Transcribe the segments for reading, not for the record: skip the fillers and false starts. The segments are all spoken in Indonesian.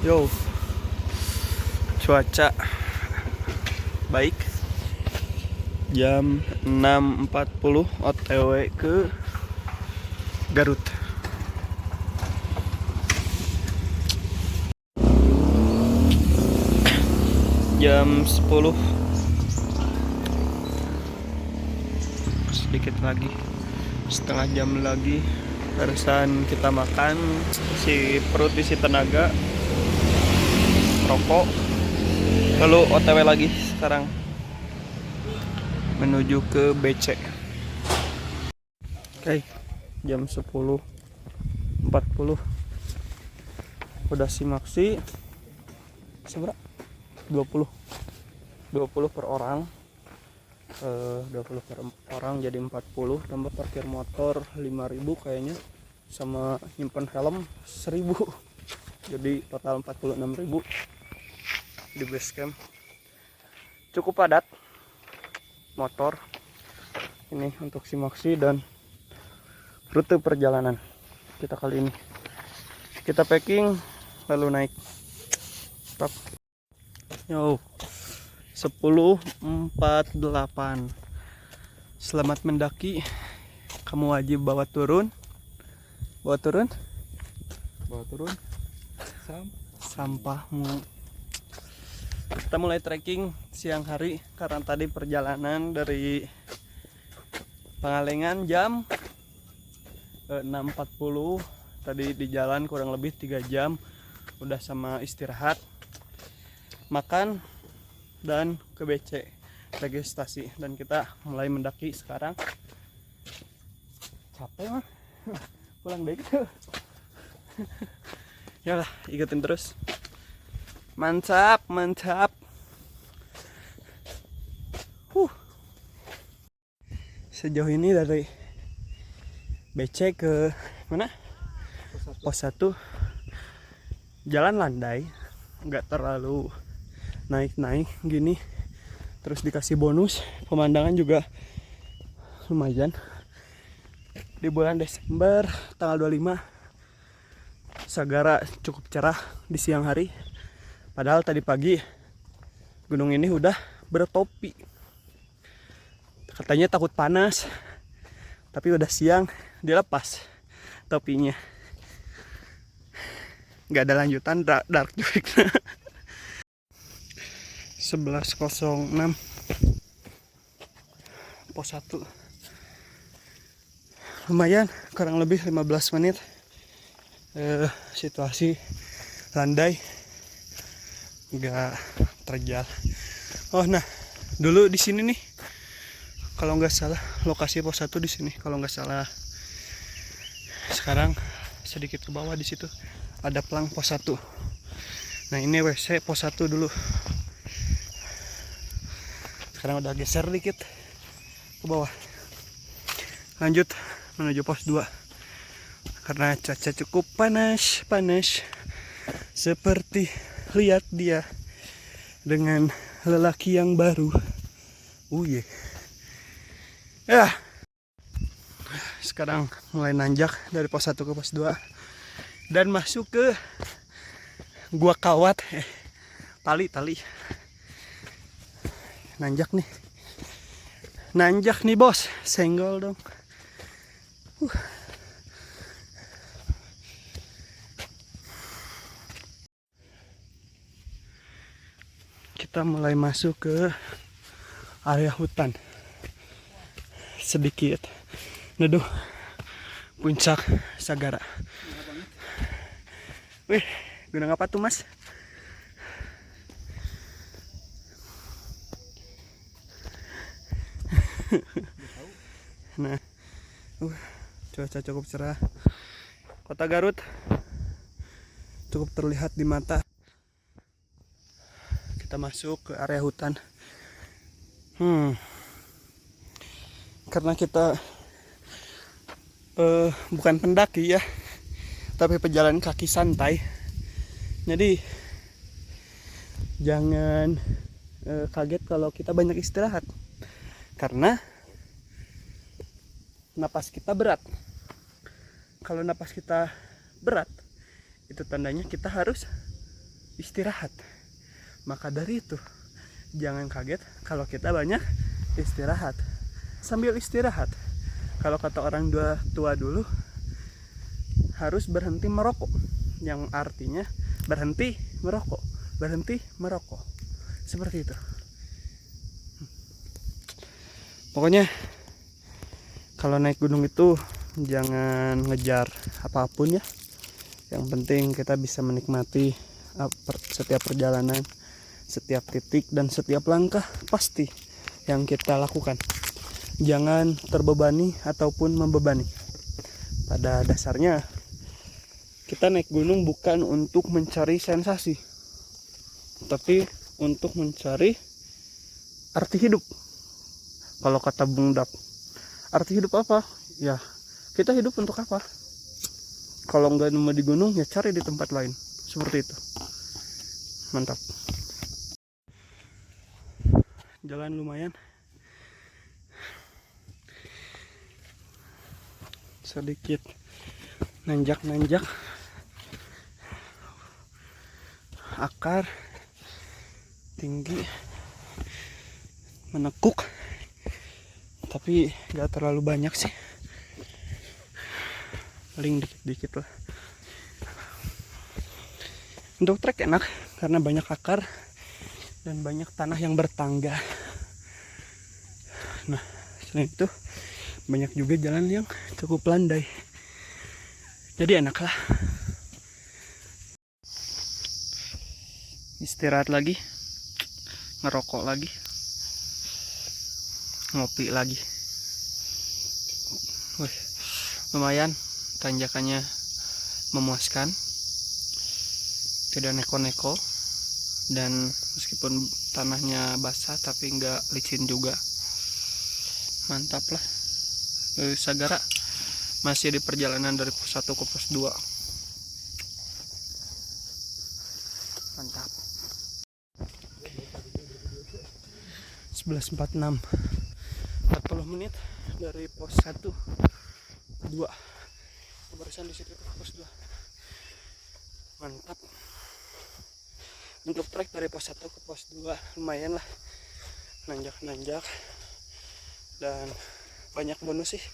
Yo, cuaca baik. Jam 6.40 OTW ke Garut. Jam 10 sedikit lagi, setengah jam lagi barusan kita makan, si perut isi tenaga, rokok, lalu OTW lagi sekarang menuju ke BC. Oke, jam 10.40 udah simaksi seberapa? 20 per orang, 20 per orang jadi 40, tambah parkir motor 5.000 kayaknya, sama nyimpen helm 1.000, jadi total 46.000 di base camp. Cukup padat motor ini untuk simaksi dan rute perjalanan kita kali ini. Kita packing lalu naik. Stop. Yo, 10.48. Selamat mendaki. Kamu wajib bawa turun sampahmu. Kita mulai trekking siang hari karena tadi perjalanan dari Pangalengan jam 6.40. Tadi di jalan kurang lebih 3 jam, udah sama istirahat, makan, dan ke BC registrasi, dan kita mulai mendaki sekarang. Capek mah pulang deh gitu. Yalah, ikutin terus. Mantap. Sejauh ini dari BC ke mana? Pos 1 jalan landai, nggak terlalu naik gini, terus dikasih bonus pemandangan juga lumayan. Di bulan Desember tanggal 25 Sagara cukup cerah di siang hari, padahal tadi pagi gunung ini udah bertopi, katanya takut panas, tapi udah siang dilepas topinya. Nggak ada lanjutan, dark juga. 11.06 pos 1. Lumayan, kurang lebih 15 menit. Situasi landai, nggak terjal. Oh, nah, dulu di sini nih, kalau nggak salah lokasi pos 1 di sini, kalau nggak salah. Sekarang sedikit ke bawah di situ ada pelang pos 1. Nah, ini WC pos 1 dulu. Sekarang udah geser dikit ke bawah. Lanjut menuju pos 2. Karena cuaca cukup panas. Seperti lihat dia dengan lelaki yang baru. Ya. Sekarang mulai nanjak dari pos 1 ke pos 2 dan masuk ke gua kawat. Tali. Nanjak nih bos, senggol dong. Kita mulai masuk ke area hutan sedikit. Neduh, puncak Sagara. Wih, gunung apa tuh mas? Nah, cuaca cukup cerah. Kota Garut cukup terlihat di mata. Kita masuk ke area hutan. Karena kita bukan pendaki ya, tapi pejalan kaki santai. Jadi jangan kaget kalau kita banyak istirahat, karena napas kita berat. Kalau napas kita berat, itu tandanya kita harus istirahat. Maka dari itu, jangan kaget kalau kita banyak istirahat. Sambil istirahat, kalau kata orang tua dulu, harus berhenti merokok, yang artinya berhenti merokok, berhenti merokok, seperti itu. Pokoknya kalau naik gunung itu jangan ngejar apapun ya, yang penting kita bisa menikmati setiap perjalanan, setiap titik, dan setiap langkah pasti yang kita lakukan. Jangan terbebani ataupun membebani. Pada dasarnya kita naik gunung bukan untuk mencari sensasi, tapi untuk mencari arti hidup. Kalau kata Bung Dap, arti hidup apa? Ya, kita hidup untuk apa? Kalau nggak nemu di gunung, ya cari di tempat lain. Seperti itu. Mantap. Jalan lumayan. Sedikit nanjak-nanjak. Akar tinggi, menekuk, tapi gak terlalu banyak sih, paling dikit-dikit lah. Untuk trek enak karena banyak akar dan banyak tanah yang bertangga. Nah, selain itu banyak juga jalan yang cukup landai, jadi enak lah. Istirahat lagi, ngerokok lagi, ngopi lagi. Wih, lumayan tanjakannya memuaskan, tidak neko-neko, dan meskipun tanahnya basah tapi nggak licin juga. Mantap lah. Sagara masih di perjalanan dari pos 1 ke pos 2. Mantap. 11.46, 40 menit dari pos 1 ke 2. Barusan di situ pos 2. Mantap. Untuk trek dari pos 1 ke pos 2 lumayan lah, nanjak-nanjak, dan banyak bonus sih.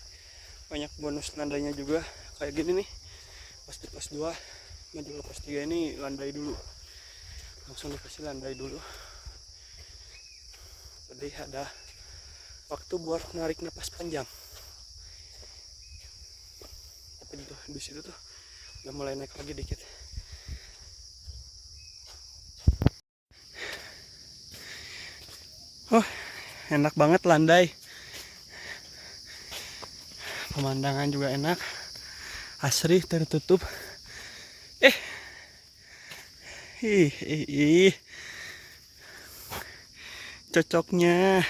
Banyak bonus landainya juga. Kayak gini nih, pas di pos 2 maju ke pos 3 ini landai dulu, langsung dikasih landai dulu. Jadi ada waktu buat narik napas panjang. Tapi di situ tuh udah mulai naik lagi dikit. Oh, enak banget landai. Pemandangan juga enak, asri tertutup. Cocoknya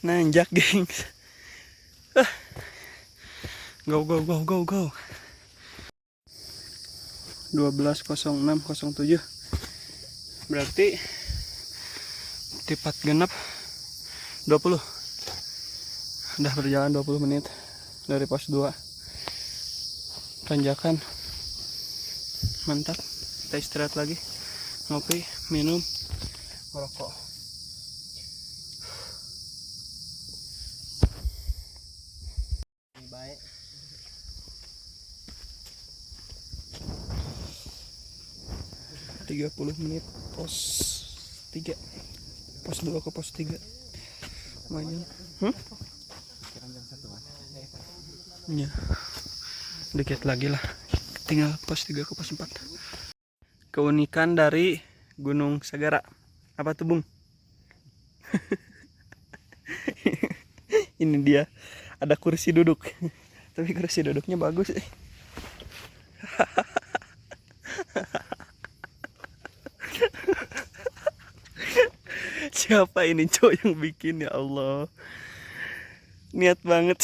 nanjak, gengs. Go go go go go. 12.06.07, berarti tepat genap 20. Udah berjalan 20 menit dari pos 2. Tanjakan mantap. Kita istirahat lagi, ngopi, minum, merokok. Baik. 30 menit pos 3, pos 2 ke pos 3 lumayan. Ya, dikit lagi lah, tinggal pos 3 ke pos 4. Keunikan dari Gunung Sagara apa tuh, Bung? Ini dia, ada kursi duduk. Tapi kursi duduknya bagus sih. Siapa ini cowok yang bikin, ya Allah, niat banget.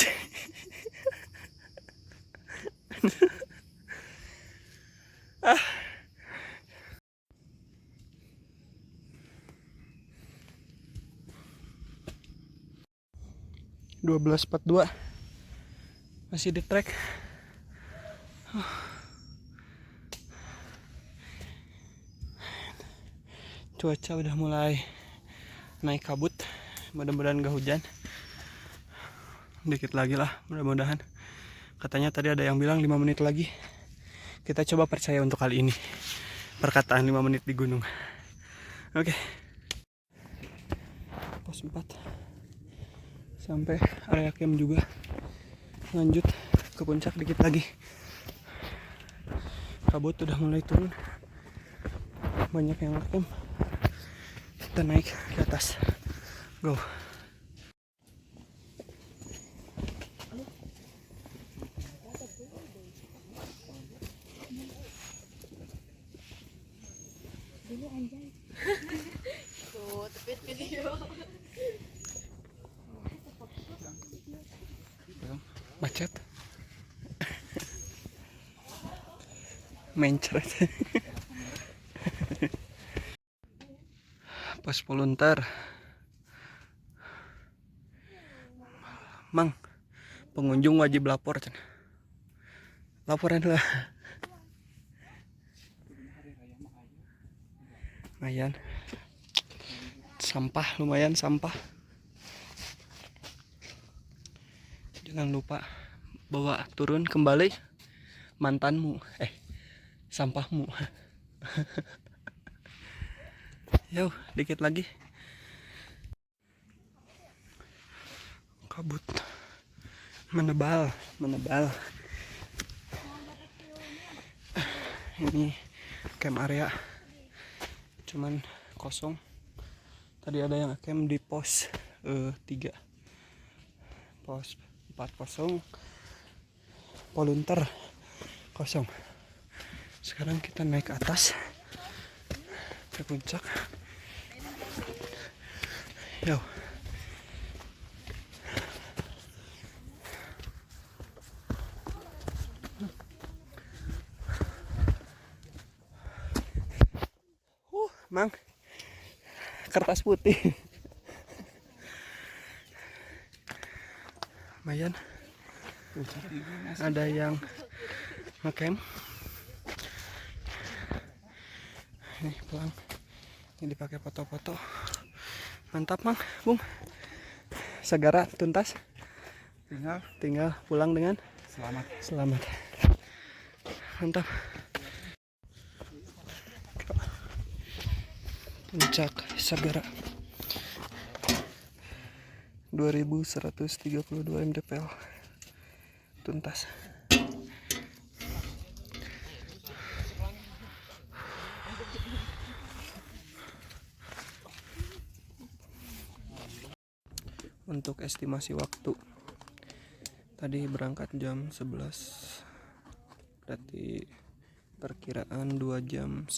12.42, masih di trek. Cuaca udah mulai naik kabut, mudah-mudahan gak hujan. Dikit lagi lah, mudah-mudahan. Katanya tadi ada yang bilang 5 menit lagi. Kita coba percaya untuk kali ini perkataan 5 menit di gunung. Oke. Pos 4 sampai area camp juga. Lanjut ke puncak dikit lagi. Kabut udah mulai turun. Banyak yang ngecamp. Kita naik ke atas. Go. Macet. Mencret. Pos volunteer. Mang, pengunjung wajib lapor. Laporan lah. Lumayan. Sampah, lumayan sampah. Jangan lupa bawa turun kembali mantanmu, sampahmu. Yo, dikit lagi. Kabut menebal. Ini camp area cuman kosong. Tadi ada yang camp di pos 3, pos 4 kosong, volunteer kosong. Sekarang kita naik ke atas ke puncak. Yo. Mang, kertas putih. Lumayan. Ada yang ngecamp. Ini pulang. Ini dipakai foto-foto. Mantap, Mang. Bung. Segera tuntas. Tinggal pulang dengan selamat. Mantap. Puncak Sagara 2132 mdpl tuntas. Untuk estimasi waktu, tadi berangkat jam 11, berarti perkiraan 2,5 jam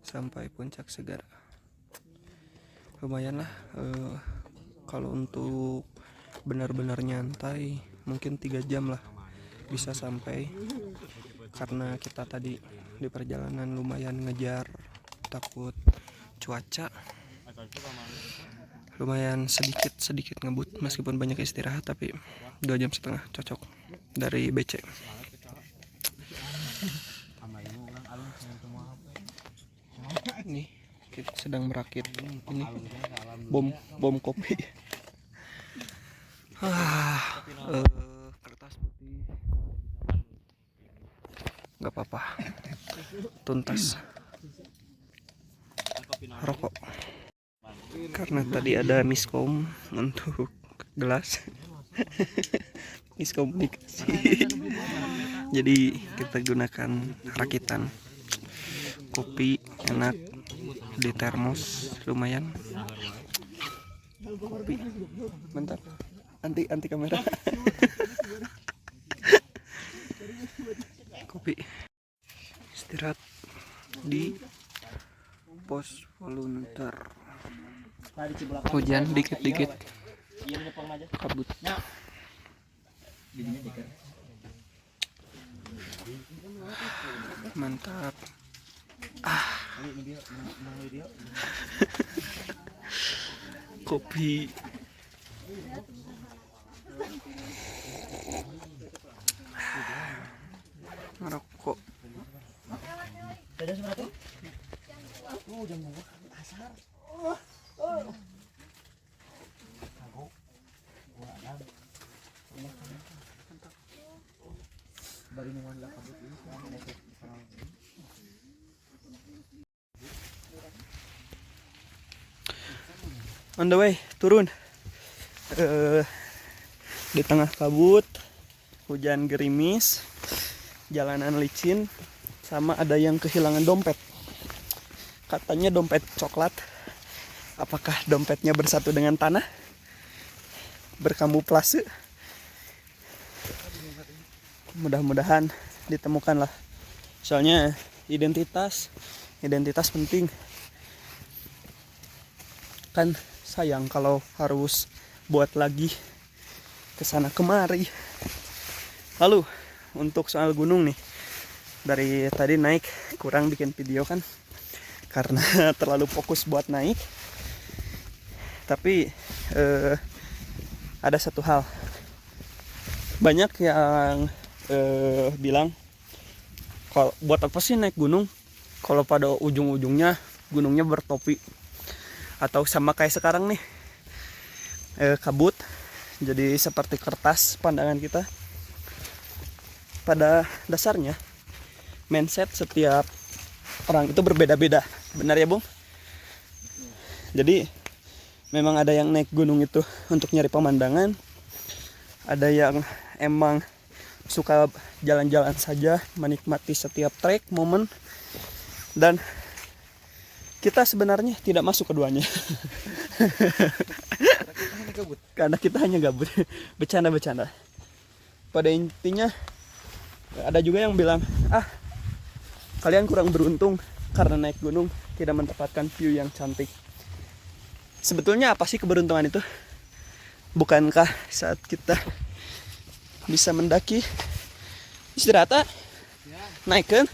sampai puncak Sagara. Lumayan lah. Kalau untuk benar-benar nyantai mungkin 3 jam lah bisa sampai, karena kita tadi di perjalanan lumayan ngejar, takut cuaca, lumayan sedikit ngebut. Meskipun banyak istirahat, tapi 2,5 jam cocok dari BC. Ini kita sedang merakit ini bom kopi. Kertas putih nggak apa-apa, tuntas. Rokok, karena tadi ada miskom untuk gelas. Miskomunikasi. Jadi kita gunakan rakitan. Kopi enak di termos, lumayan. Kopi mantap. Anti kamera. Kopi. Istirahat di pos volunteer. Hujan dikit-dikit. Kabut. Mantap. Kopi. Ngerokok. jam 2 asar. Aku gua adam. Bari nuan lah kabut ini selama efek sarang. On the way turun. Di tengah kabut, hujan gerimis, jalanan licin, sama ada yang kehilangan dompet. Katanya dompet coklat. Apakah dompetnya bersatu dengan tanah? Berkamuflase? Mudah-mudahan ditemukan lah. Soalnya identitas penting. Kan sayang kalau harus buat lagi kesana kemari. Lalu untuk soal gunung nih, dari tadi naik kurang bikin video kan karena terlalu fokus buat naik. Tapi ada satu hal, banyak yang bilang kalau buat apa sih naik gunung kalau pada ujung-ujungnya gunungnya bertopi, atau sama kayak sekarang nih, kabut jadi seperti kertas pandangan kita. Pada dasarnya mindset setiap orang itu berbeda-beda, benar ya Bung? Jadi memang ada yang naik gunung itu untuk nyari pemandangan, ada yang emang suka jalan-jalan saja, menikmati setiap trek, momen, dan kita sebenarnya tidak masuk keduanya. Karena kita hanya gabut. Bercanda-bercanda. Pada intinya ada juga yang bilang, kalian kurang beruntung karena naik gunung tidak mendapatkan view yang cantik. Sebetulnya apa sih keberuntungan itu? Bukankah saat kita bisa mendaki istirahat, naik kan?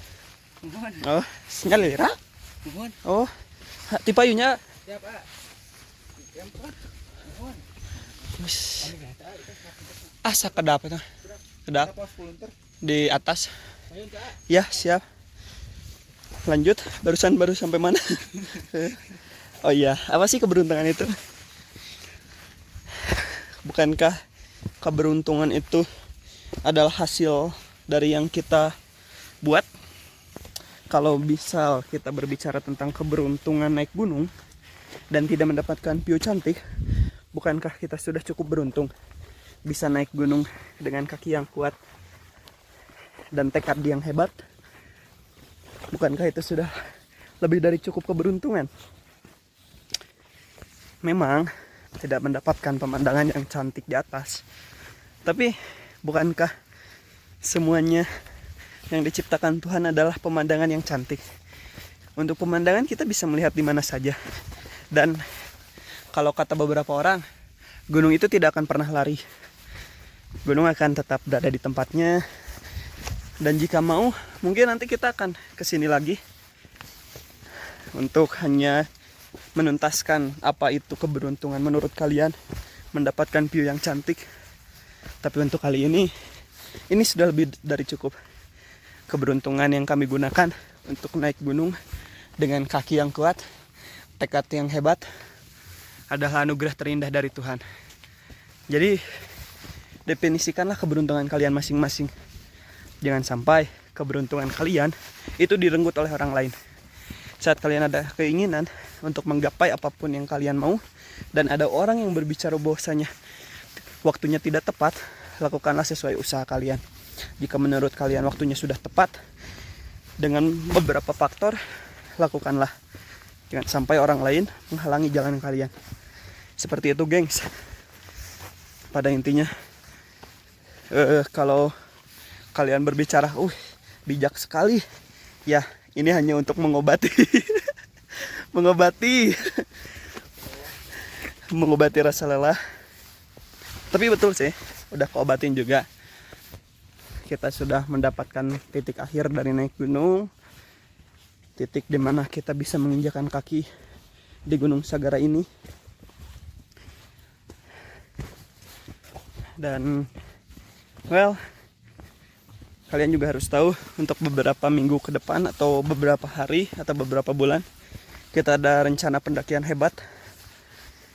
Oh, nyalira? Oh, ti payunya. Ya, Pak. Asa kedap itu. Kedap di atas. Ya, siap. Lanjut, baru sampai mana? Oh iya, apa sih keberuntungan itu? Bukankah keberuntungan itu adalah hasil dari yang kita buat? Kalau bisa kita berbicara tentang keberuntungan naik gunung dan tidak mendapatkan view cantik, bukankah kita sudah cukup beruntung bisa naik gunung dengan kaki yang kuat dan tekad yang hebat? Bukankah itu sudah lebih dari cukup keberuntungan? Memang tidak mendapatkan pemandangan yang cantik di atas, tapi bukankah semuanya yang diciptakan Tuhan adalah pemandangan yang cantik? Untuk pemandangan kita bisa melihat di mana saja. Dan kalau kata beberapa orang, gunung itu tidak akan pernah lari. Gunung akan tetap berada di tempatnya. Dan jika mau, mungkin nanti kita akan kesini lagi untuk hanya menuntaskan apa itu keberuntungan menurut kalian, mendapatkan view yang cantik. Tapi untuk kali ini sudah lebih dari cukup. Keberuntungan yang kami gunakan untuk naik gunung dengan kaki yang kuat, tekad yang hebat, adalah anugerah terindah dari Tuhan. Jadi definisikanlah keberuntungan kalian masing-masing. Jangan sampai keberuntungan kalian itu direnggut oleh orang lain. Saat kalian ada keinginan untuk menggapai apapun yang kalian mau, dan ada orang yang berbicara bahwasanya waktunya tidak tepat, lakukanlah sesuai usaha kalian. Jika menurut kalian waktunya sudah tepat, dengan beberapa faktor, lakukanlah. Jangan sampai orang lain menghalangi jalan kalian. Seperti itu, gengs. Pada intinya, kalau kalian berbicara, bijak sekali, ya ini hanya untuk mengobati, mengobati rasa lelah. Tapi betul sih, udah keobatin juga. Kita sudah mendapatkan titik akhir dari naik gunung, titik dimana kita bisa menginjakan kaki di Gunung Sagara ini. Dan kalian juga harus tahu, untuk beberapa minggu ke depan atau beberapa hari atau beberapa bulan, kita ada rencana pendakian hebat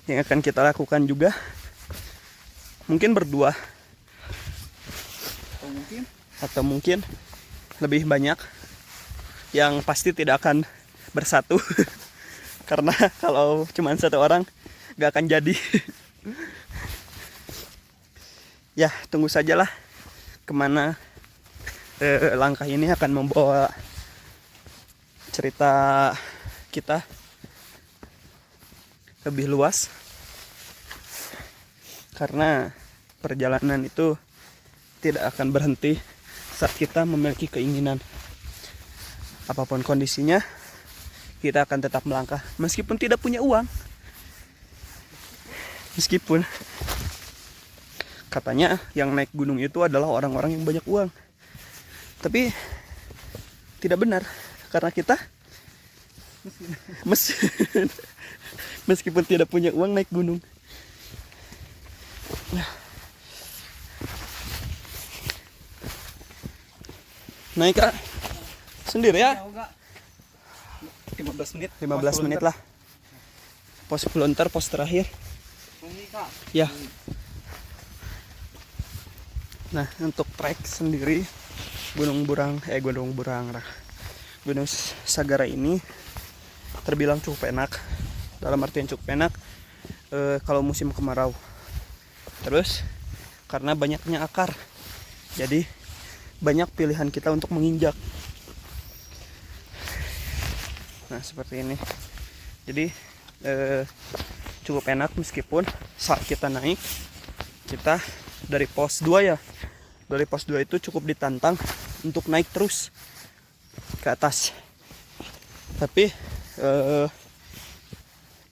yang akan kita lakukan juga. Mungkin berdua atau mungkin lebih banyak, yang pasti tidak akan bersatu karena kalau cuma satu orang gak akan jadi. Ya, tunggu sajalah kemana langkah ini akan membawa cerita kita lebih luas, karena perjalanan itu tidak akan berhenti saat kita memiliki keinginan. Apapun kondisinya, kita akan tetap melangkah meskipun tidak punya uang. Meskipun katanya yang naik gunung itu adalah orang-orang yang banyak uang, tapi tidak benar, karena kita meskipun tidak punya uang naik gunung. Naik Kak sendiri ya? 15 menit. 15 menit lah. Pos volunteer, pos terakhir. Ya. Nah, untuk trek sendiri Gunung Sagara ini terbilang cukup enak. Dalam artian cukup enak kalau musim kemarau. Terus karena banyaknya akar, jadi banyak pilihan kita untuk menginjak. Nah, seperti ini. Jadi cukup enak, meskipun saat kita naik, kita dari pos 2 ya. Dari pos 2 itu cukup ditantang untuk naik terus ke atas. Tapi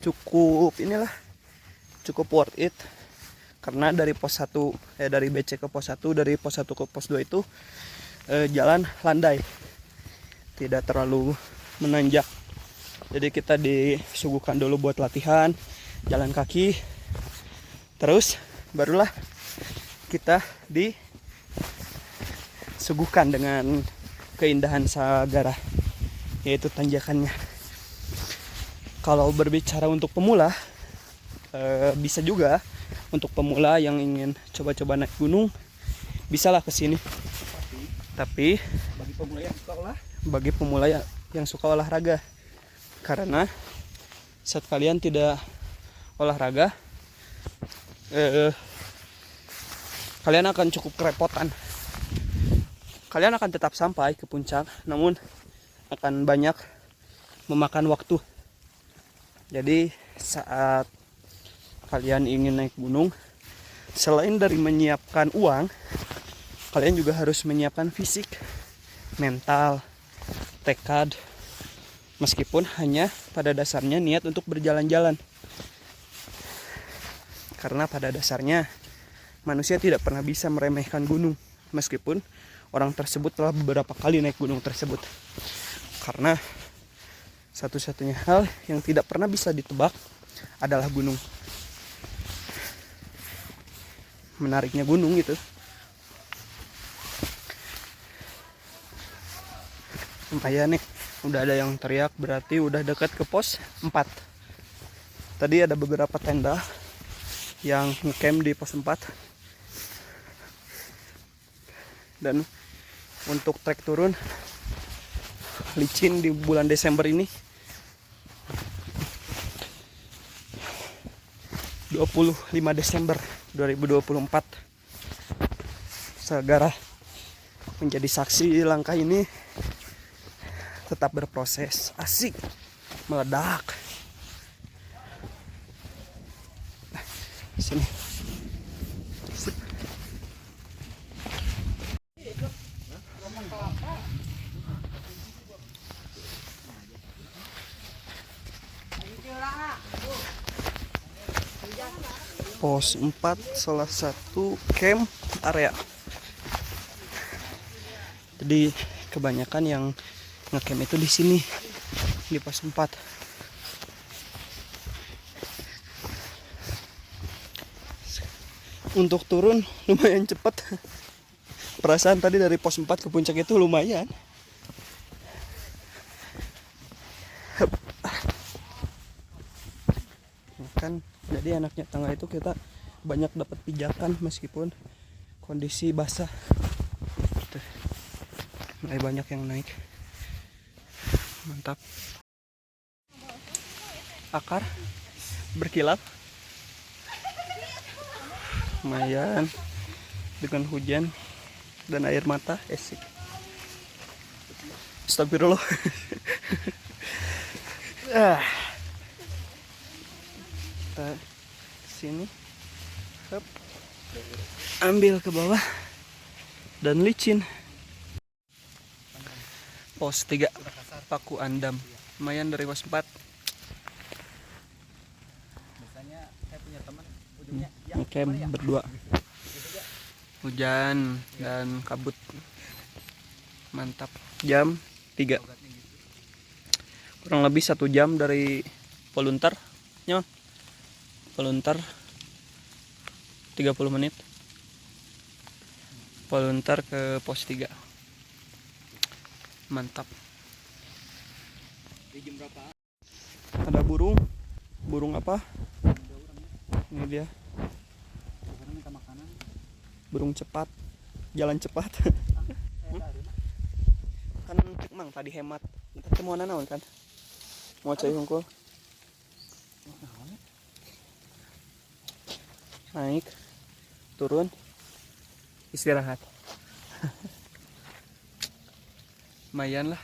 cukup worth it, karena dari pos 1 dari BC ke pos 1, dari pos 1 ke pos 2 itu jalan landai, tidak terlalu menanjak. Jadi kita disuguhkan dulu buat latihan jalan kaki, terus barulah kita disuguhkan dengan keindahan Sagara, yaitu tanjakannya. Kalau berbicara untuk pemula, bisa juga untuk pemula yang ingin coba-coba naik gunung, bisalah kesini. Tapi bagi pemula yang suka olahraga, karena saat kalian tidak olahraga, kalian akan cukup kerepotan. Kalian akan tetap sampai ke puncak, namun akan banyak memakan waktu. Jadi saat kalian ingin naik gunung, selain dari menyiapkan uang, kalian juga harus menyiapkan fisik, mental, tekad. Meskipun hanya pada dasarnya niat untuk berjalan-jalan. Karena pada dasarnya manusia tidak pernah bisa meremehkan gunung, meskipun orang tersebut telah beberapa kali naik gunung tersebut. Karena satu-satunya hal yang tidak pernah bisa ditebak adalah gunung. Menariknya gunung itu. Lumayan nih, udah ada yang teriak, berarti udah dekat ke pos 4. Tadi ada beberapa tenda yang ngecamp di pos 4. Dan untuk trek turun licin di bulan Desember ini, 25 Desember 2024, Sagara menjadi saksi langkah ini tetap berproses. Asik, meledak. Sini. Sip. Pos 4 salah satu camp area. Jadi kebanyakan yang ngecamp itu di sini, di pos 4. Untuk turun lumayan cepat. Perasaan tadi dari pos 4 ke puncak itu lumayan. kan. Jadi enaknya tangga itu kita banyak dapat pijakan meskipun kondisi basah. Tuh, mulai banyak yang naik. Mantap. Akar berkilap. Lumayan dengan hujan dan air mata esik. Astagfirullah. Kita sini. Hup. Ambil ke bawah dan licin. Pos 3 Paku Andam. Lumayan dari pos 4. Biasanya saya punya teman ujungnya Camp berdua. Hujan dan kabut. Mantap. Jam 3. Kurang lebih 1 jam dari Poluntar. Nyaman. Poluntar 30 menit. Poluntar ke pos 3. Mantap. di jam berapa? Ada burung. Burung apa? Ini dia. Karena minta makanan. Burung cepat. Jalan cepat. Kan cek mang tadi hemat. Kita mau naon kan? Mau cai hungkul. Naik. Turun. Istirahat. Lumayan lah.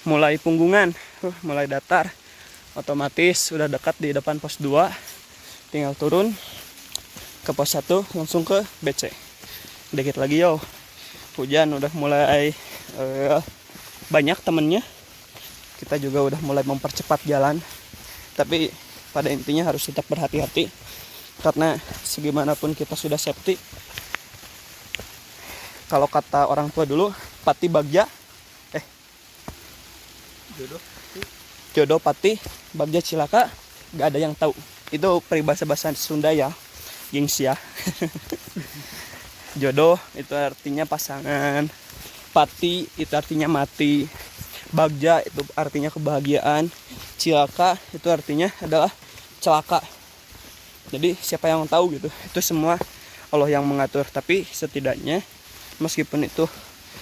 Mulai punggungan, mulai datar. Otomatis sudah dekat di depan pos 2. Tinggal turun ke pos 1 langsung ke BC. Dikit lagi yo. Hujan udah mulai banyak temennya. Kita juga udah mulai mempercepat jalan. Tapi pada intinya harus tetap berhati-hati. Karena segimanapun kita sudah safety. Kalau kata orang tua dulu, pati bagja. Jodoh pati bagja cilaka, gak ada yang tahu. Itu peribahasa bahasa Sunda ya, gengs ya. Jodoh itu artinya pasangan, pati itu artinya mati, bagja itu artinya kebahagiaan, cilaka itu artinya adalah celaka. Jadi siapa yang tahu gitu, itu semua Allah yang mengatur. Tapi setidaknya meskipun itu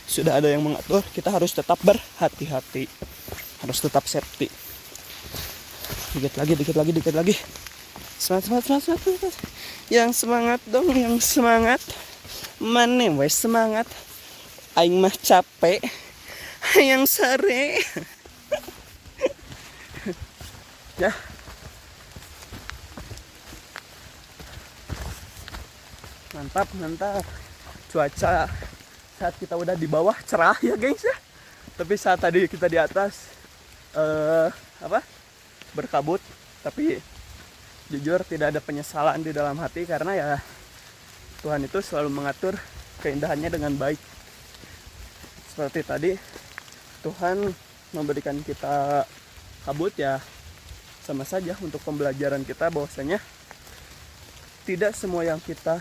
sudah ada yang mengatur, kita harus tetap berhati-hati, harus tetap safety. Dikit lagi. Semangat. Yang semangat dong, yang semangat. Mana wes semangat. Aing mah capek. Yang sare. Ya. Mantap. Cuaca saat kita udah di bawah cerah ya guys ya. Tapi saat tadi kita di atas berkabut. Tapi jujur tidak ada penyesalan di dalam hati karena ya Tuhan itu selalu mengatur keindahannya dengan baik. Seperti tadi Tuhan memberikan kita kabut ya sama saja untuk pembelajaran kita bahwasanya tidak semua yang kita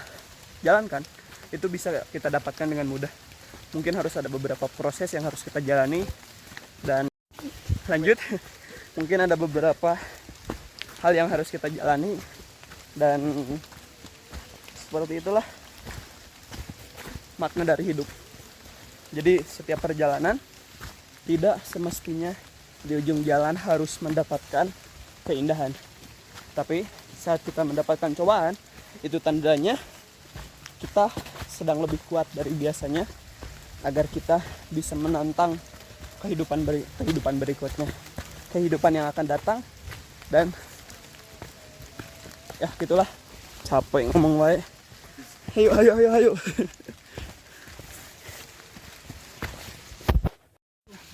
jalankan itu bisa kita dapatkan dengan mudah. Mungkin harus ada beberapa proses yang harus kita jalani. Dan lanjut, mungkin ada beberapa hal yang harus kita jalani. Dan seperti itulah makna dari hidup. Jadi setiap perjalanan tidak semestinya di ujung jalan harus mendapatkan keindahan. Tapi saat kita mendapatkan cobaan, itu tandanya kita sedang lebih kuat dari biasanya, agar kita bisa menantang kehidupan berikutnya, kehidupan yang akan datang. Dan ya gitulah, capek ngomong wae. Ayo.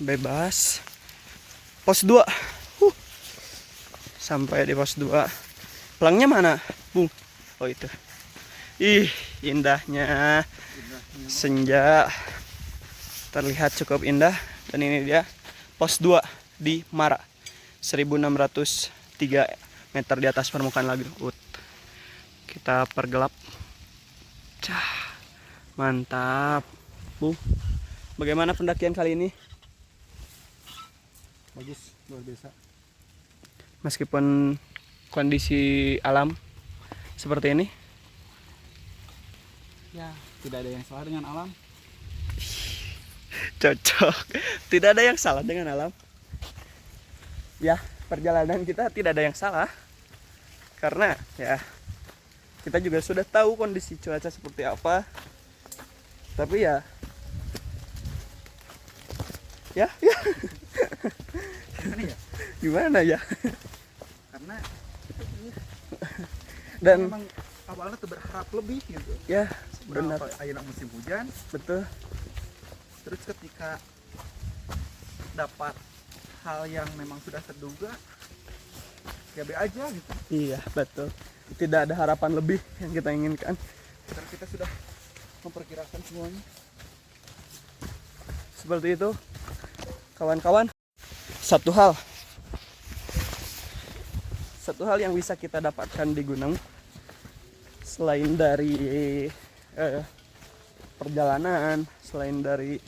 Bebas. Pos 2. Sampai di pos 2. Pelangnya mana, Bung? Oh itu. Ih, indahnya senja. Terlihat cukup indah. Dan ini dia pos 2 di Mara, 1603 meter di atas permukaan laut. Kita pergelap. Cah, mantap. Bu, bagaimana pendakian kali ini? Bagus. luar biasa. Meskipun kondisi alam seperti ini, Ya, tidak ada yang salah dengan alam. cocok. Tidak ada yang salah dengan alam. Ya, perjalanan kita tidak ada yang salah. Karena ya kita juga sudah tahu kondisi cuaca seperti apa. Tapi ya ya Gimana ya? gimana ya? Karena Dan memang awalnya tuh berharap lebih gitu. ya benar, Berapa ayeuna musim hujan, betul. terus ketika dapat hal yang memang sudah terduga, ya be aja gitu. Iya, betul. Tidak ada harapan lebih yang kita inginkan. Karena kita sudah memperkirakan semuanya. Seperti itu, kawan-kawan. Satu hal yang bisa kita dapatkan di gunung, selain dari perjalanan, selain dari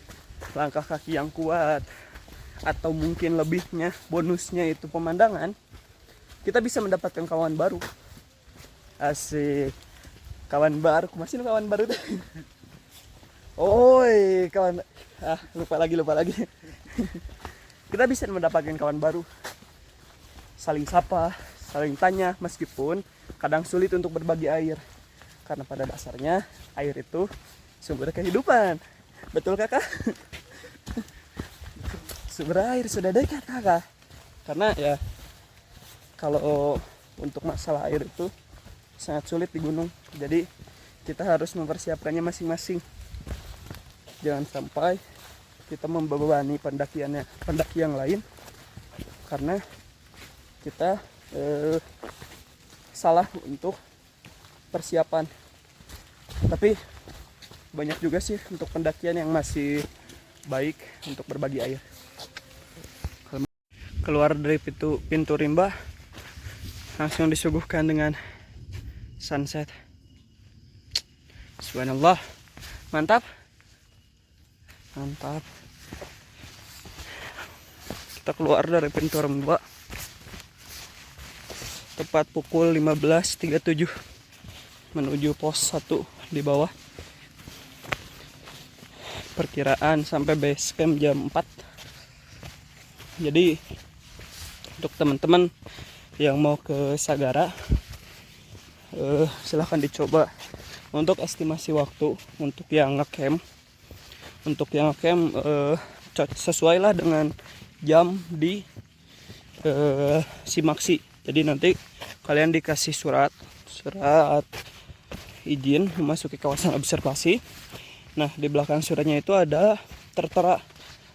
langkah kaki yang kuat, atau mungkin lebihnya, bonusnya itu pemandangan, kita bisa mendapatkan kawan baru. Asik, kawan baru. Masih kawan baru tuh. Oi, kawan. Lupa lagi. Kita bisa mendapatkan kawan baru. Saling sapa, saling tanya, meskipun kadang sulit untuk berbagi air. Karena pada dasarnya air itu sumber kehidupan. Betul kakak? Sumber air sudah dekat kakak. Karena ya kalau untuk masalah air itu sangat sulit di gunung. Jadi kita harus mempersiapkannya masing-masing. Jangan sampai kita membebani pendaki yang lain karena kita salah untuk persiapan. Tapi banyak juga sih untuk pendakian yang masih baik untuk berbagi air. Keluar dari pintu rimba, langsung disuguhkan dengan sunset. Subhanallah, mantap. Kita keluar dari pintu rimba tepat pukul 15.37 menuju pos 1 di bawah. Perkiraan sampai base camp jam 4. Jadi untuk teman-teman yang mau ke Sagara, silahkan dicoba. Untuk estimasi waktu untuk yang ngecamp, sesuai lah dengan jam di Simaksi. Jadi nanti kalian dikasih surat izin memasuki kawasan observasi. Nah, di belakang suratnya itu ada tertera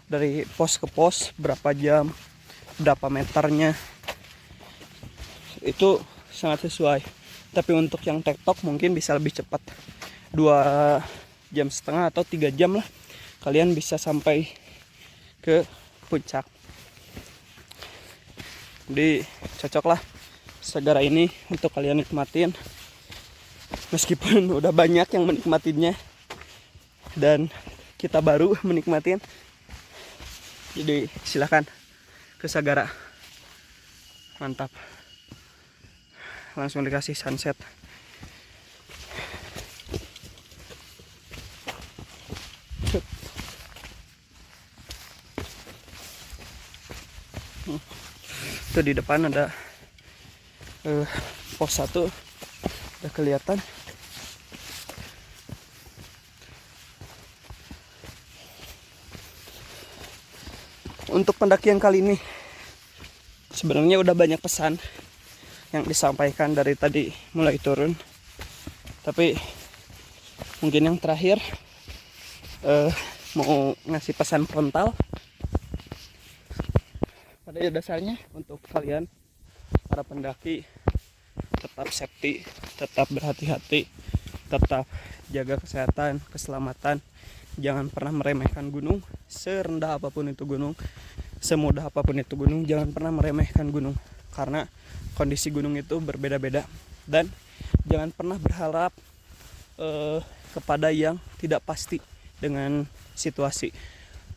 dari pos ke pos berapa jam, berapa meternya. Itu sangat sesuai. Tapi untuk yang tektok mungkin bisa lebih cepat, 2,5 jam atau 3 jam lah, kalian bisa sampai ke puncak. Jadi cocok lah Sagara ini untuk kalian nikmatin, meskipun udah banyak yang menikmatinya dan kita baru menikmatin. Jadi silakan ke Sagara, mantap. Langsung dikasih sunset. Itu di depan ada pos 1, udah kelihatan. Untuk pendakian kali ini sebenarnya udah banyak pesan yang disampaikan dari tadi mulai turun, tapi mungkin yang terakhir mau ngasih pesan frontal. Pada dasarnya untuk kalian para pendaki, tetap safety, tetap berhati-hati, tetap jaga kesehatan, keselamatan. Jangan pernah meremehkan gunung, serendah apapun itu gunung, semudah apapun itu gunung. Jangan pernah meremehkan gunung, karena kondisi gunung itu berbeda-beda. Dan jangan pernah berharap kepada yang tidak pasti dengan situasi.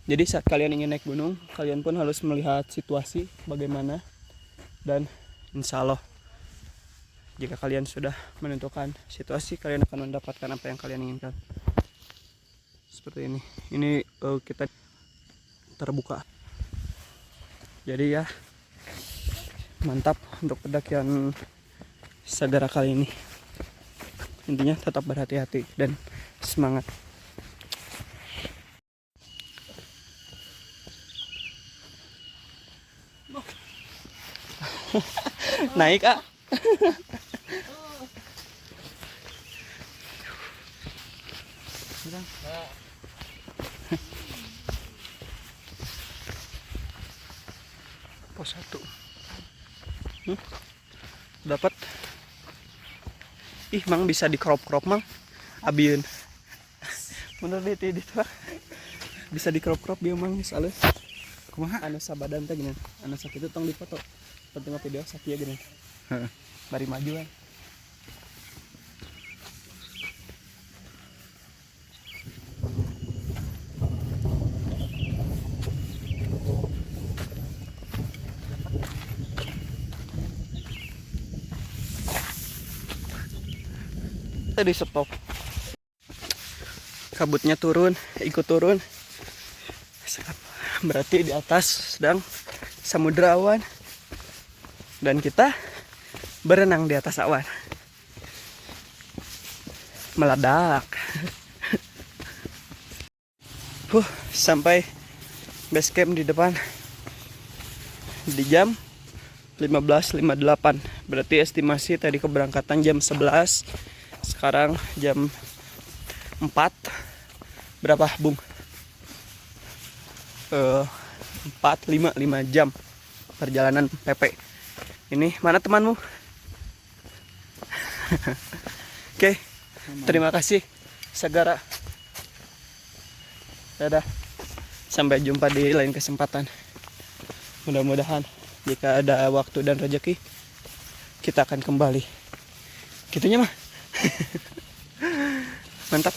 Jadi saat kalian ingin naik gunung, kalian pun harus melihat situasi bagaimana. Dan insya Allah, jika kalian sudah menentukan situasi, kalian akan mendapatkan apa yang kalian inginkan. Seperti ini. Ini kita terbuka. Jadi ya, mantap untuk pendakian Sagara kali ini. Intinya tetap berhati-hati dan semangat. Naik ah. Pos 1. Dapat. Ih, mang bisa di crop mang. Abieun. Bener deh itu bisa di crop bieu mang soalnya. Kumaha anu sabadan teh gini. Anu sakitu tong dipoto. Penting video sakieu gini. Heeh. Bari majuan. Di stop, kabutnya turun, ikut turun, berarti di atas sedang samudra awan dan kita berenang di atas awan. Meledak. Sampai base camp di depan di jam 15.58. Berarti estimasi tadi keberangkatan jam 11. Sekarang jam 4. Berapa, Bung? 5 jam perjalanan PP. Ini mana temanmu? Oke, terima kasih Sagara. Dadah. Sampai jumpa di lain kesempatan. Mudah-mudahan jika ada waktu dan rezeki kita akan kembali. Gitunya mah. Mantap.